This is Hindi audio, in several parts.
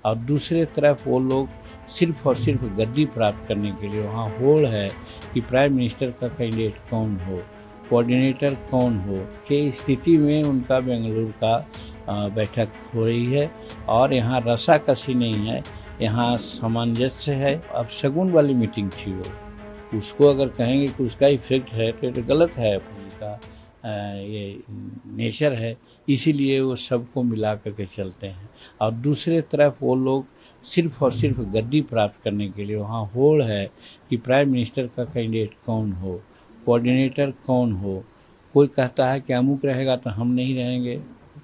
और दूसरे तरफ वो लोग सिर्फ और सिर्फ गद्दी प्राप्त करने के लिए वहाँ होड़ है कि प्राइम मिनिस्टर का कैंडिडेट कौन हो, कोऑर्डिनेटर कौन हो के स्थिति में उनका बेंगलुरु का बैठक हो रही है। और यहाँ रसाकसी नहीं है, यहाँ सामंजस्य है। अब शगुन वाली मीटिंग थी वो, उसको अगर कहेंगे कि उसका इफेक्ट है तो ये तो गलत है। उनका ये नेचर है, इसीलिए वो सबको मिला करके चलते हैं। और दूसरे तरफ वो लोग सिर्फ और सिर्फ गद्दी प्राप्त करने के लिए वहाँ होड़ है कि प्राइम मिनिस्टर का कैंडिडेट कौन हो, कोऑर्डिनेटर कौन हो। कोई कहता है कि अमुक रहेगा तो हम नहीं रहेंगे,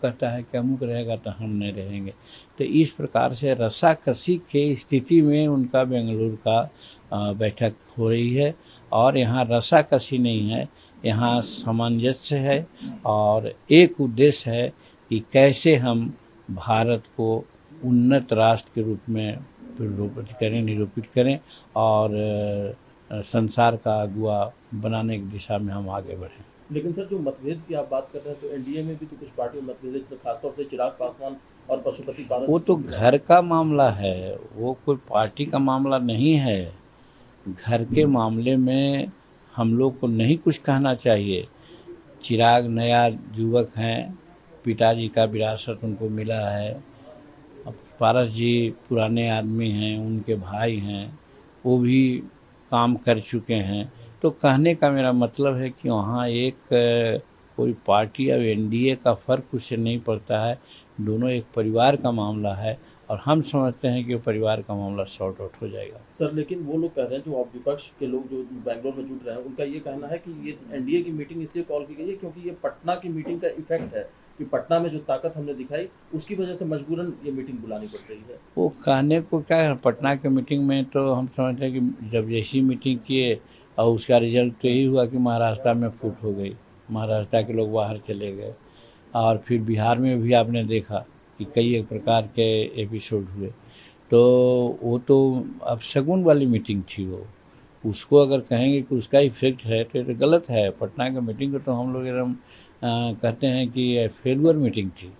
कहता है कि अमुक रहेगा तो हम नहीं रहेंगे। तो इस प्रकार से रसाकसी के स्थिति में उनका बेंगलुरु का बैठक हो रही है। और यहाँ रसाकसी नहीं है, यहाँ सामंजस्य है और एक उद्देश्य है कि कैसे हम भारत को उन्नत राष्ट्र के रूप में निरूपित करें और संसार का अगुआ बनाने की दिशा में हम आगे बढ़ें। लेकिन सर, जो मतभेद की आप बात कर रहे हैं, तो एनडीए में भी तो कुछ पार्टी मतभेद है, खासतौर से चिराग पासवान और पशुपति पारस। वो तो घर का मामला है, वो कोई पार्टी का मामला नहीं है। घर के मामले में हम लोग को नहीं कुछ कहना चाहिए। चिराग नया युवक हैं, पिताजी का विरासत उनको मिला है। अब पारस जी पुराने आदमी हैं, उनके भाई हैं, वो भी काम कर चुके हैं। तो कहने का मेरा मतलब है कि वहाँ एक कोई पार्टी और एनडीए का फ़र्क उससे नहीं पड़ता है। दोनों एक परिवार का मामला है और हम समझते हैं कि वो परिवार का मामला सॉर्ट आउट हो जाएगा। सर, लेकिन वो लोग कह रहे हैं, जो विपक्ष के लोग जो बैंगलोर में जुट रहे हैं, उनका ये कहना है कि ये एनडीए की मीटिंग इसलिए कॉल की गई है क्योंकि ये पटना की मीटिंग का इफेक्ट है कि पटना में जो ताकत हमने दिखाई उसकी वजह से मजबूरन ये मीटिंग बुलानी पड़ रही है। वो कहने को क्या है, पटना की मीटिंग में तो हम समझते हैं कि जब जैसी मीटिंग किए और उसका रिजल्ट तो यही हुआ कि महाराष्ट्र में फूट हो गई, महाराष्ट्र के लोग बाहर चले गए। और फिर बिहार में भी आपने देखा कि कई एक प्रकार के एपिसोड हुए। तो वो तो अब शगुन वाली मीटिंग थी वो, उसको अगर कहेंगे कि उसका इफेक्ट है तो ये तो गलत है। पटना की मीटिंग को तो हम लोग एकदम कहते हैं कि फेलुअर मीटिंग थी।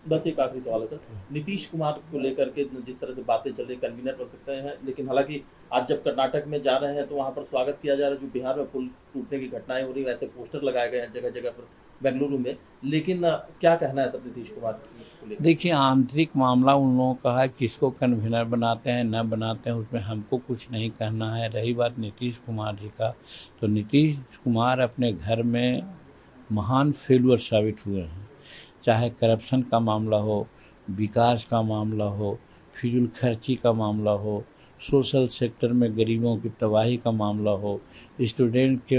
बस एक आखिरी सवाल है सर, नीतीश कुमार को लेकर के जिस तरह से बातें चल रही, कन्वीनर बन सकते हैं, लेकिन हालांकि आज जब कर्नाटक में जा रहे हैं तो वहां पर स्वागत किया जा रहा है। जो बिहार में पुल टूटने की घटनाएं हो रही, वैसे पोस्टर लगाए गए हैं जगह जगह पर बेंगलुरु में, लेकिन क्या कहना है सर नीतीश कुमार को लेकर? देखिए, आंतरिक मामला उन लोगों का है, किसको कन्वीनर बनाते हैं न बनाते हैं उसमें हमको कुछ नहीं कहना है। रही बात नीतीश कुमार जी का, तो नीतीश कुमार अपने घर में महान फेलुअर साबित हुए हैं। चाहे करप्शन का मामला हो, विकास का मामला हो, फिजूल खर्ची का मामला हो, सोशल सेक्टर में गरीबों की तबाही का मामला हो, स्टूडेंट के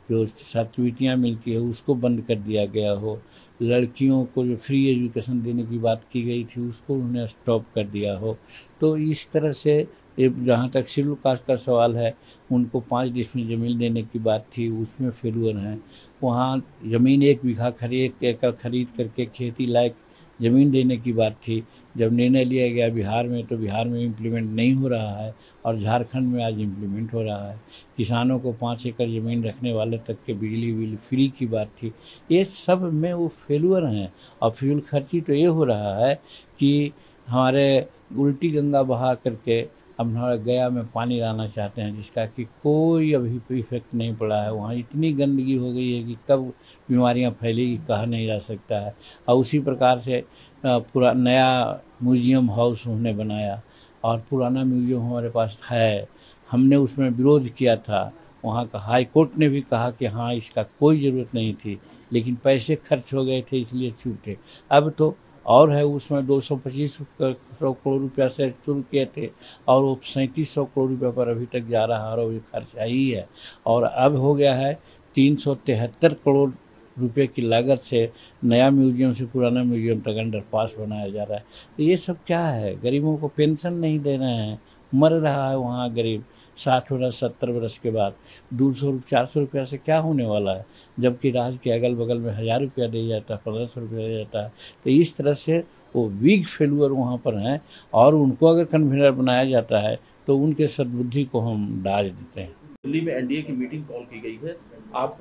जो छात्रवृत्तियाँ मिलती है उसको बंद कर दिया गया हो, लड़कियों को जो फ्री एजुकेशन देने की बात की गई थी उसको उन्होंने स्टॉप कर दिया हो। तो इस तरह से जहाँ तक शेड्यूल कास्ट का सवाल है, उनको 5 डिसमिल ज़मीन देने की बात थी, उसमें फेलुअर हैं। वहाँ ज़मीन 1 बीघा 1 एकड़ खरीद करके खेती लायक ज़मीन देने की बात थी। जब निर्णय लिया गया बिहार में, तो बिहार में इम्प्लीमेंट नहीं हो रहा है और झारखंड में आज इम्प्लीमेंट हो रहा है। किसानों को 5 एकड़ ज़मीन रखने वाले तक के बिजली बिल फ्री की बात थी। ये सब में वो फेलुअर हैं। और फिजूल खर्ची तो ये हो रहा है कि हमारे उल्टी गंगा बहा करके अब हमारे गया में पानी लाना चाहते हैं, जिसका कि कोई अभी इफेक्ट नहीं पड़ा है। वहाँ इतनी गंदगी हो गई है कि कब बीमारियाँ फैलेगी कहा नहीं जा सकता है। और उसी प्रकार से पूरा नया म्यूजियम हाउस उन्होंने बनाया और पुराना म्यूजियम हमारे पास है, हमने उसमें विरोध किया था। वहाँ का हाई कोर्ट ने भी कहा कि हाँ इसका कोई ज़रूरत नहीं थी, लेकिन पैसे खर्च हो गए थे इसलिए छूटे। अब तो और है, उसमें 225 करोड़ रुपया से शुरू किए थे और वो 3700 करोड़ रुपये पर अभी तक जा रहा है और अभी खर्चा ही है। और अब हो गया है 373 करोड़ रुपए की लागत से नया म्यूजियम से पुराना म्यूजियम तक अंडरपास बनाया जा रहा है। तो ये सब क्या है, गरीबों को पेंशन नहीं दे रहे हैं, मर रहा है वहाँ गरीब 60 वर्ष 70 वर्ष के बाद। 200-400 रुपया से क्या होने वाला है, जबकि राज्य के अगल बगल में 1000 रुपया दिया जाता है, 1500 रुपया दिया जाता है। तो इस तरह से वो वीक फेलुअर वहाँ पर हैं और उनको अगर कन्वीनर बनाया जाता है तो उनके सद्बुद्धि को हम दाज देते हैं। दिल्ली में एनडीए की मीटिंग कॉल की गई है, आप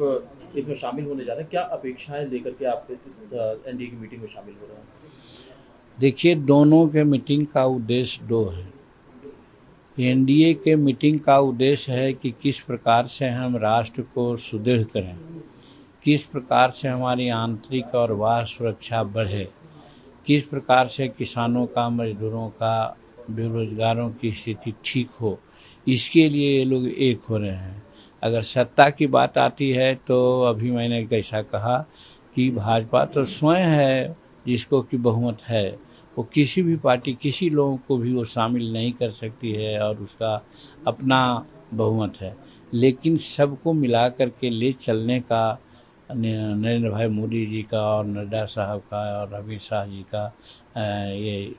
इसमें शामिल होने जा रहे हैं, क्या अपेक्षाएं लेकर के आप इस एनडीए की मीटिंग में शामिल हो रहे हैं? देखिए, दोनों के मीटिंग का उद्देश्य दो है। एनडीए के मीटिंग का उद्देश्य है कि किस प्रकार से हम राष्ट्र को सुदृढ़ करें, किस प्रकार से हमारी आंतरिक और बाह्य सुरक्षा बढ़े, किस प्रकार से किसानों का, मजदूरों का, बेरोजगारों की स्थिति ठीक हो। इसके लिए ये लोग एक हो रहे हैं। अगर सत्ता की बात आती है तो अभी मैंने कैसा कहा कि भाजपा तो स्वयं है जिसको कि बहुमत है, वो किसी भी पार्टी, किसी लोगों को भी वो शामिल नहीं कर सकती है और उसका अपना बहुमत है। लेकिन सबको मिला करके ले चलने का नरेंद्र भाई मोदी जी का और नड्डा साहब का और अमित शाह जी का ये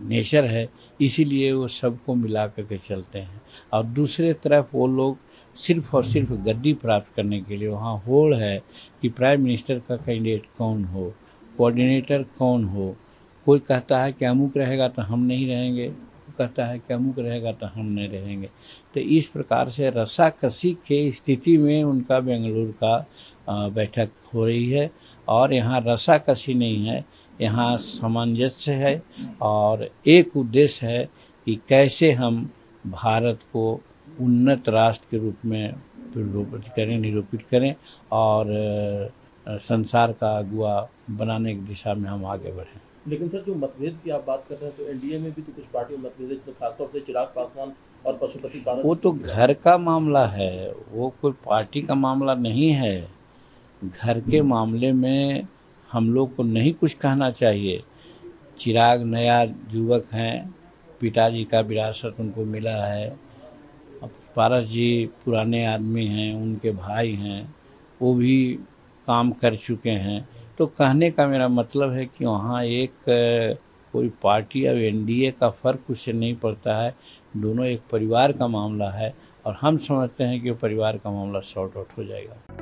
नेचर है, इसीलिए वो सबको मिला करके चलते हैं। और दूसरे तरफ वो लोग सिर्फ और सिर्फ गद्दी प्राप्त करने के लिए वहाँ होड़ है कि प्राइम मिनिस्टर का कैंडिडेट कौन हो, कोऑर्डिनेटर कौन हो। कोई कहता है कि अमुक रहेगा तो हम नहीं रहेंगे, कहता है कि अमुक रहेगा तो हम नहीं रहेंगे। तो इस प्रकार से रस्साकसी के स्थिति में उनका बेंगलुरु का बैठक हो रही है। और यहाँ रस्साकसी नहीं है, यहाँ सामंजस्य है और एक उद्देश्य है कि कैसे हम भारत को उन्नत राष्ट्र के रूप में निरूपित करें और संसार का अगुआ बनाने की दिशा में हम आगे बढ़ें। लेकिन सर, जो मतभेद की आप बात कर रहे हैं तो एनडीए में भी तो कुछ पार्टियों में मतभेद है, खासतौर से चिराग पासवान और पशुपति पारस। वो तो घर का मामला है, वो कोई पार्टी का मामला नहीं है। घर के मामले में हम लोग को नहीं कुछ कहना चाहिए। चिराग नया युवक हैं, पिताजी का विरासत उनको मिला है। पारस जी पुराने आदमी हैं, उनके भाई हैं, वो भी काम कर चुके हैं। तो कहने का मेरा मतलब है कि वहाँ एक कोई पार्टी या एनडीए का फ़र्क उससे नहीं पड़ता है। दोनों एक परिवार का मामला है और हम समझते हैं कि वो परिवार का मामला सॉर्ट आउट हो जाएगा।